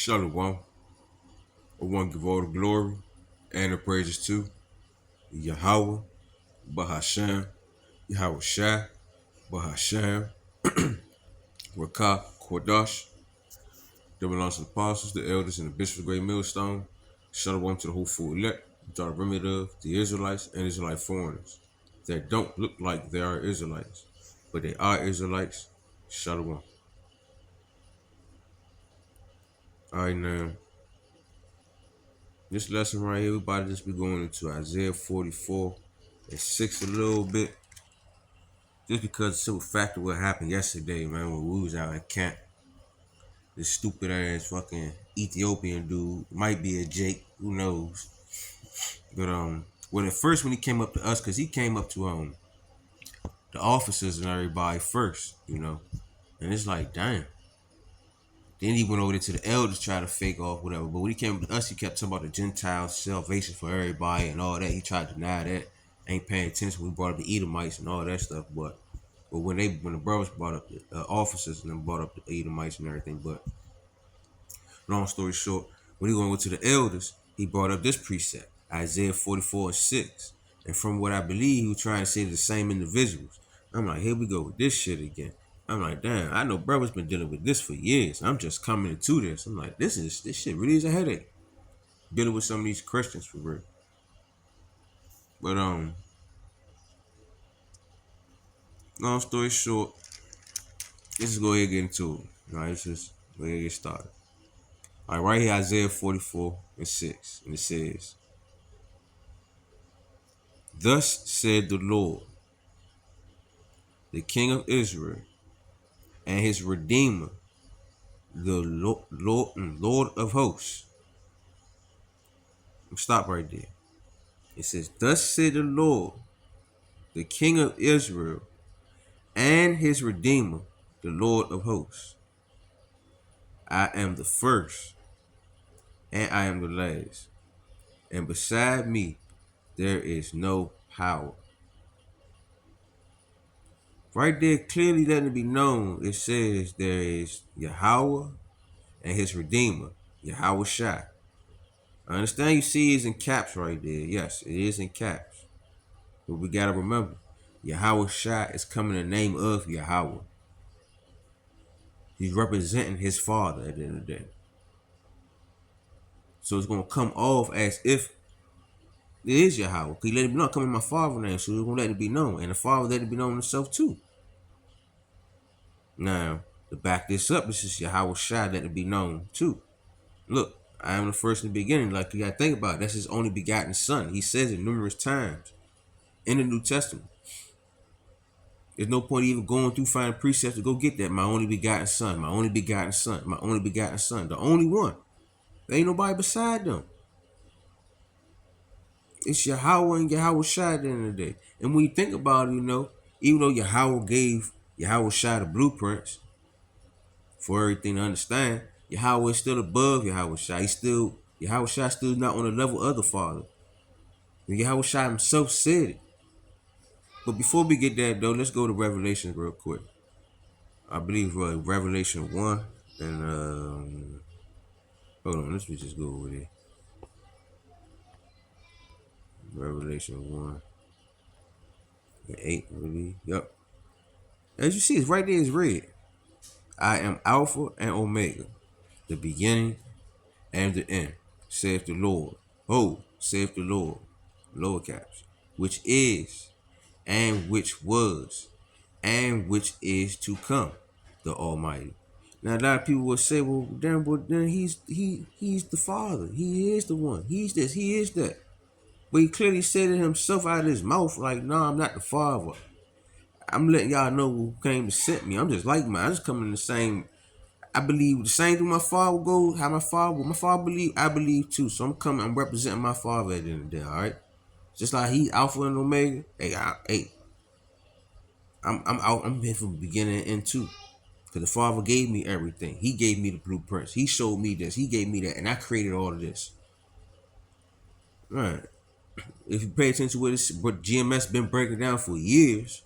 Shalom. I want to give all the glory and the praises to Yahweh, Bahashem, Yahweh Shai, Bahashem, Rakah, Kodash, the belongs to the apostles, the elders, and the bishops of the great millstone. Shalom to the whole full elect, the remnant of the Israelites and Israelite foreigners that don't look like they are Israelites, but they are Israelites. Shalom. All right, now, this lesson right here, we about to just be going into Isaiah 44 and 6 a little bit. Just because the simple fact of what happened yesterday, man, when we was out at camp. This stupid ass fucking Ethiopian dude, might be a Jake, who knows. But well, at first when he came up to us, cause he came up to the officers and everybody first, and it's like, damn. Then he went over there to the elders, try to fake off whatever. But when he came to us, he kept talking about the Gentiles, salvation for everybody, and all that. He tried to deny that. Ain't paying attention when we brought up the Edomites and all that stuff. But when the brothers brought up the officers and then brought up the Edomites and everything. But long story short, when he went to the elders, he brought up this precept, Isaiah 44 and 6. And from what I believe, he was trying to say to the same individuals. I'm like, here we go with this shit again. I'm like, damn, I know brother's been dealing with this for years. I'm just coming into this. I'm like, this shit really is a headache. Dealing with some of these Christians for real. But long story short, let's just go ahead and get into it. All right, let's just go ahead and get started. All right, right here, Isaiah 44 and 6. And it says, thus said the Lord, the King of Israel, and his Redeemer, the Lord of hosts. Stop right there. It says, thus said the Lord, the King of Israel, and his Redeemer, the Lord of hosts. I am the first, and I am the last, and beside me there is no power. Right there, clearly letting it be known, it says there is Yahweh and his Redeemer, Yahweh Shai. I understand you see it's in caps right there. Yes, it is in caps. But we gotta remember, Yahweh Shai is coming in the name of Yahweh. He's representing his father at the end of the day. So it's gonna come off as if it is Yahweh. He let it be known, come in my father's name, so he's gonna let it be known. And the father let it be known himself too. Now, to back this up, this is Yahweh Shai let it be known too. Look, I am the first in the beginning. Like you gotta think about it. That's his only begotten son. He says it numerous times in the New Testament. There's no point even going through finding precepts to go get that. My only begotten son, my only begotten son, my only begotten son. The only one. There ain't nobody beside them. It's Yahweh and Yahweh Shai at the end of the day. And when you think about it, even though Yahweh gave Yahweh Shai the blueprints for everything to understand, Yahweh is still above Yahweh Shai. Yahweh Shai still not on the level of the Father. And Yahweh Shai himself said it. But before we get that though, let's go to Revelation real quick. I believe Revelation 1 and hold on, let's just go over there. Revelation 1 and 8, I believe. Yep. As you see, it's right there, it's red. I am Alpha and Omega, the beginning and the end, saith the Lord. Oh, saith the Lord, lower caps, which is, and which was, and which is to come, the Almighty. Now a lot of people will say, well, then he's the Father. He is the one. He's this. He is that. But he clearly said it himself out of his mouth, like, no, I'm not the Father. I'm letting y'all know who came to set me. I'm just like mine. I just come in the same. I believe the same thing my father goes. How my father believe, I believe too. So I'm representing my father at the end of the day. All right, just like he Alpha and Omega. I'm here from the beginning and end too. Because the Father gave me everything. He gave me the blueprints. He showed me this. He gave me that. And I created all of this. All right. If you pay attention to what GMS been breaking down for years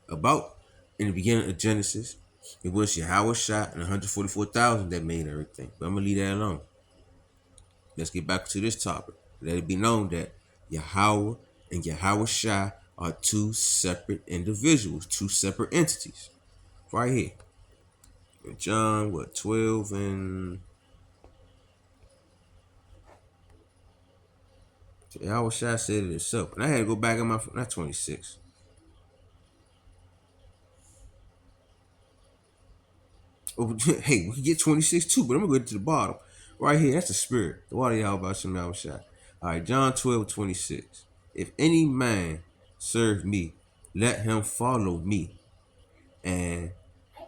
about in the beginning of Genesis, It was Yahweh Shah and 144,000 that made everything. But I'm gonna leave that alone. Let's get back to this topic. Let it be known that Yahweh and Yahweh Shah are two separate individuals, two separate entities. Right here. In John, 12 and Yahweh Shah said it himself. And I had to go back in my, not 26. Oh, hey, we can get 26 too, but I'm gonna go to the bottom. Right here, that's the spirit. The water y'all about some Yahweh Shah. All right, John 12:26. If any man serve me, let him follow me. And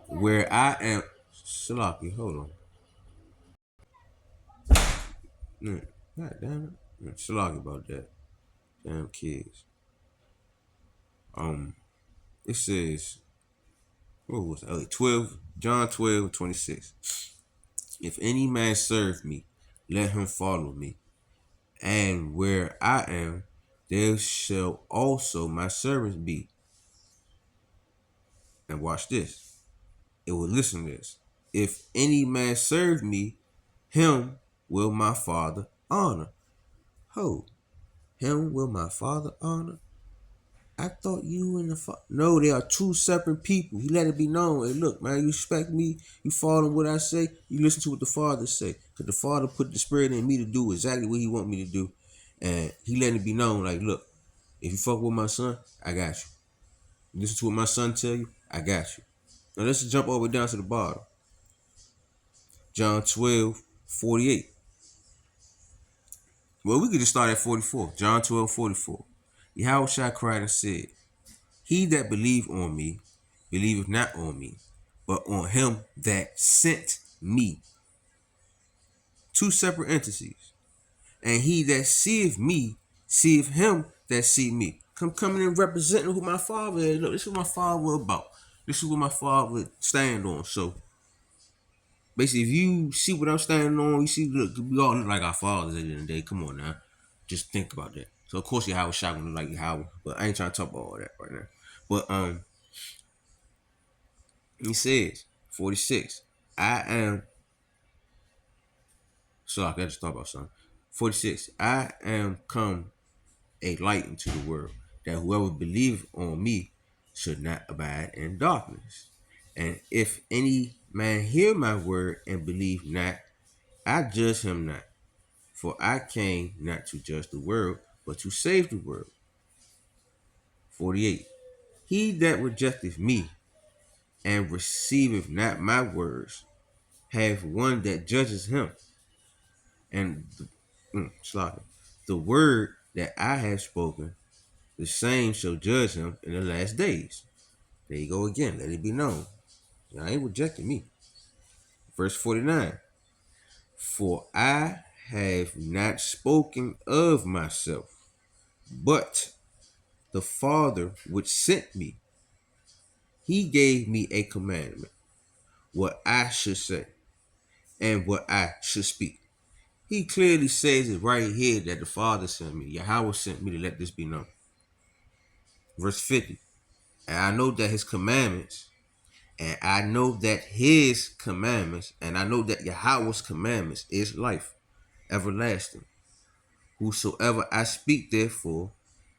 where I am, Salaki, hold on. God damn it. Salaki about that. Damn kids. It says, what was it? 12, John 12:26. If any man serve me, let him follow me. And where I am, there shall also my servants be. And watch this. It will listen to this. If any man serve me, him will my Father honor. Ho, him will my Father honor. I thought you and the Father. No, they are two separate people. He let it be known. Hey, look, man, you respect me. You follow what I say. You listen to what the Father say. Because the Father put the Spirit in me to do exactly what He want me to do. And He let it be known, like, look, if you fuck with my son, I got you. You listen to what my son tell you, I got you. Now let's jump all the way down to the bottom. John 12:48. Well, we could just start at 44. John 12:44. Yahweh Shah cried and said, He that believe on me, believeth not on me, but on him that sent me. Two separate entities. And he that seeth me, seeth him that see me. Coming and representing who my Father is. Look, this is what my Father about. This is what my Father stand on. So basically, if you see what I'm standing on, you see, look, we all look like our fathers at the end of the day. Come on now. Just think about that. So of course Yahweh Shah gonna look like Yahweh, but I ain't trying to talk about all that right now. But he says, 46, I am, so I got to talk about something. 46, I am come a light into the world, that whoever believe on me should not abide in darkness. And if any man hear my word and believe not, I judge him not. For I came not to judge the world, but to save the world. 48. He that rejecteth me and receiveth not my words have one that judges him. And the word that I have spoken, the same shall judge him in the last days. There you go again. Let it be known. I ain't rejecting me. Verse 49. For I have not spoken of myself, but the Father which sent me, He gave me a commandment, what I should say and what I should speak. He clearly says it right here that the Father sent me. Yahweh sent me to let this be known. Verse 50. And I know that His commandments, and I know that His commandments, and I know that Yahweh's commandments is life, everlasting. Whosoever I speak therefore,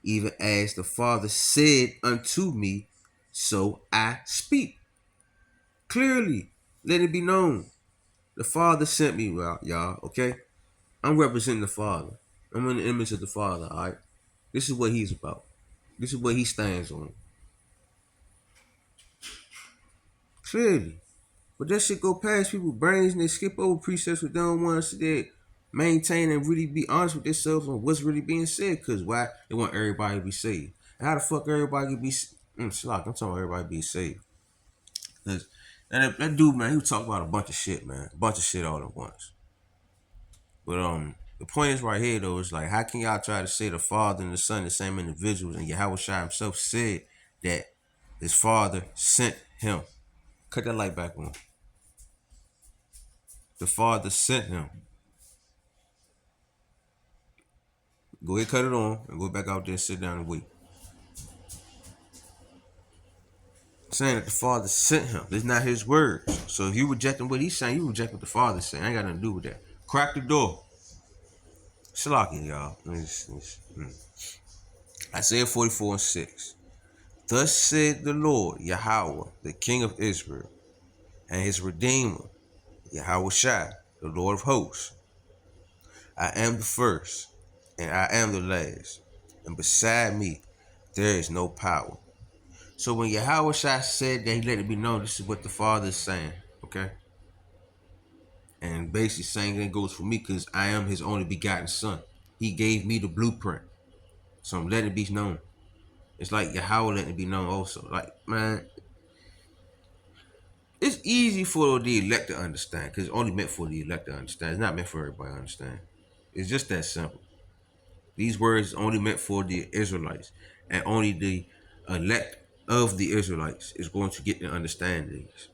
even as the Father said unto me, so I speak. Clearly, let it be known. The Father sent me, y'all, okay? I'm representing the Father. I'm in the image of the Father, all right? This is what He's about. This is what He stands on. Clearly. But that shit go past people's brains and they skip over precepts with them ones that maintain and really be honest with themselves on what's really being said. Because why? They want everybody to be saved. And how the fuck everybody can be I'm talking about everybody be saved. Cause that dude, man, he was talking about a bunch of shit, man. A bunch of shit all at once. But the point is right here though, is like, how can y'all try to say the Father and the Son the same individuals, and Yahweh Shai himself said that his Father sent him? Cut that light back on. The Father sent him. Go ahead, cut it on, and go back out there and sit down and wait. saying that the Father sent him. This is not his words. So if you rejecting what he's saying, you reject what the Father's saying. I ain't got nothing to do with that. Crack the door. Salaki, y'all. Isaiah 44:6. Thus said the Lord, Yahweh, the King of Israel, and his Redeemer, Yahweh Shai, the Lord of hosts. I am the first, and I am the last, and beside me there is no power. So when Yahweh Shai said that, he let it be known this is what the Father is saying, okay? And basically saying that goes for me because I am his only begotten son. He gave me the blueprint. So I'm letting it be known. It's like Yahweh letting it be known also. Like, man, it's easy for the elect to understand because it's only meant for the elect to understand. It's not meant for everybody to understand. It's just that simple. These words only meant for the Israelites, and only the elect of the Israelites is going to get to understand these.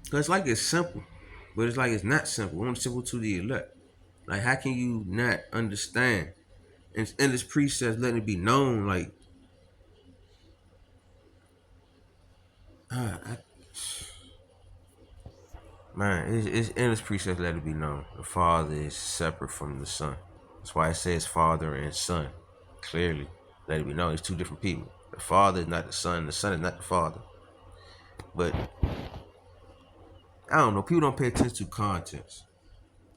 Because it's like it's simple, but it's like it's not simple. It's only simple to the elect. Like, how can you not understand? And this precept letting it be known, like, man, it's in this precept let it be known. The Father is separate from the Son. That's why it says Father and Son. Clearly, let it be known. It's two different people. The Father is not the Son is not the Father. But I don't know. People don't pay attention to contents.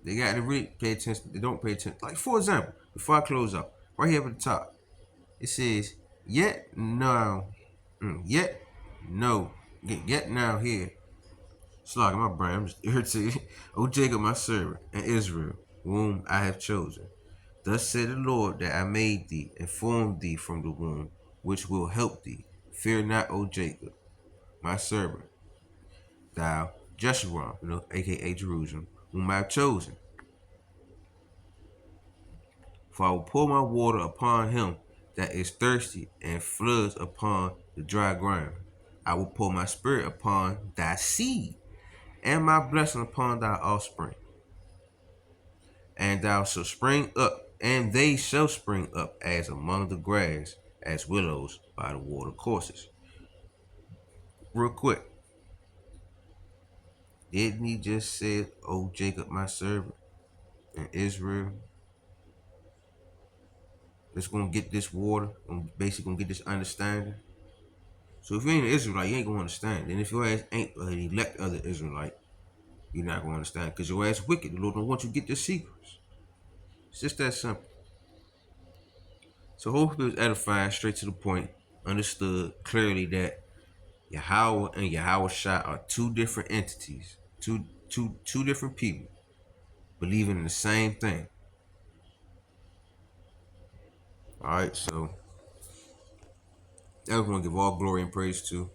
They got to really pay attention. They don't pay attention. Like, for example, before I close up, right here at the top, it says, yet now, yet no, yet now here. It's like my brain. I'm just irritated. O Jacob, my servant, and Israel, whom I have chosen. Thus said the Lord that I made thee and formed thee from the womb, which will help thee. Fear not, O Jacob, my servant, thou Jeshurun, aka Jerusalem, whom I have chosen. For I will pour my water upon him that is thirsty, and floods upon the dry ground. I will pour my spirit upon thy seed, and my blessing upon thy offspring. And thou shalt spring up, and they shall spring up as among the grass, as willows by the water courses. Real quick, didn't he just say, O Jacob, my servant, and Israel, that's going to get this water, basically going to get this understanding? So if you ain't an Israelite, you ain't going to understand. And if your ass ain't an elect other Israelite, you're not going to understand because your ass wicked. The Lord don't want you to get the secrets. It's just that simple. So hopefully it was edifying, straight to the point, understood clearly that Yahweh and Yahweh Shai are two different entities, two different people believing in the same thing. All right, so I want to give all glory and praise to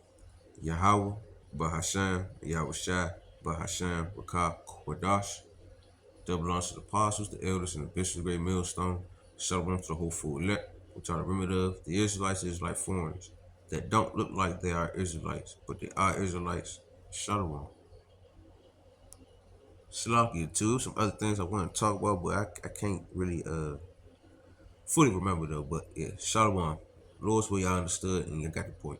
Yahweh, Bahasham, Yahweh Shai, Bahasham, Rakah, Kwadash. Double belongs to the apostles, the elders, and the bishops of the great millstone. Shalom to the whole full elect, which are the remnant of the Israelites, like foreigners that don't look like they are Israelites, but they are Israelites. Shalom. Salakia too. Some other things I want to talk about, but I can't really fully remember though. But yeah, Shalom. Lord's way y'all understood and you got the point.